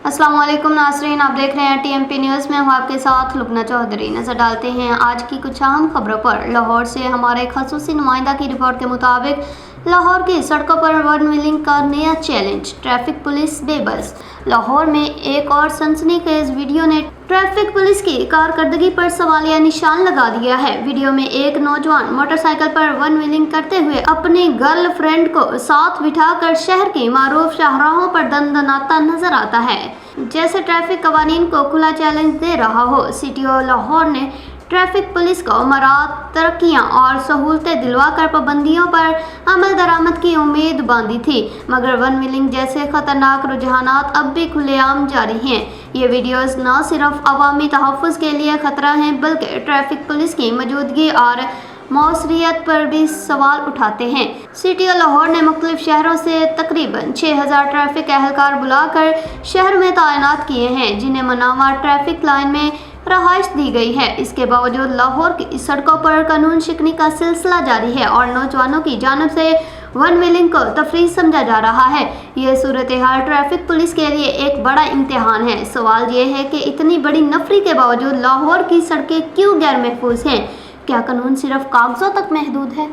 अस्सलाम वालेकुम नाज़रीन, आप देख रहे हैं टीएमपी न्यूज़ में। हूँ आपके साथ लुबना चौधरी। नज़र डालते हैं आज की कुछ अहम खबरों पर। लाहौर से हमारे खसूसी नुमाइंदा की रिपोर्ट के मुताबिक लाहौर की सड़कों पर वन व्हीलिंग का नया चैलेंज, ट्रैफिक पुलिस बेबस। लाहौर में एक और सनसनीखेज वीडियो ने ट्रैफिक पुलिस की कारकर्दगी पर सवालिया निशान लगा दिया है। वीडियो में एक नौजवान मोटरसाइकिल पर वन व्हीलिंग करते हुए अपनी गर्लफ्रेंड को साथ बिठाकर शहर की मारूफ शाहराहों पर दंदनाता नजर आता है, जैसे ट्रैफिक कवानीन को खुला चैलेंज दे रहा हो। सिटी ऑफ लाहौर ने ट्रैफिक पुलिस को मरात, तरक्कियां और सहूलतें दिलवाकर पाबंदियों पर अमल दरामद की उम्मीद बांधी थी, मगर वन व्हीलिंग जैसे खतरनाक रुझानात अब भी खुलेआम जारी हैं। ये वीडियोस न सिर्फ अवामी तहफ़्फ़ुज़ के लिए खतरा हैं, बल्कि ट्रैफिक पुलिस की मौजूदगी और मौसरियत पर भी सवाल उठाते हैं। सिटी ऑफ लाहौर ने मुख्तलिफ शहरों से तकरीबन 6000 ट्रैफिक एहलकार बुलाकर शहर में तैनात किए हैं, जिन्हें मनामा ट्रैफिक लाइन में रहाइश दी गई है। इसके बावजूद लाहौर की सड़कों पर कानून शिकनी का सिलसिला जारी है और नौजवानों की जानिब से वन व्हीलिंग को तफरीह समझा जा रहा है। यह सूरत हाल ट्रैफिक पुलिस के लिए एक बड़ा इम्तिहान है। सवाल ये है कि इतनी बड़ी नफरी के बावजूद लाहौर की सड़कें क्यों गैर महफूज हैं? क्या कानून सिर्फ कागजों तक महदूद है?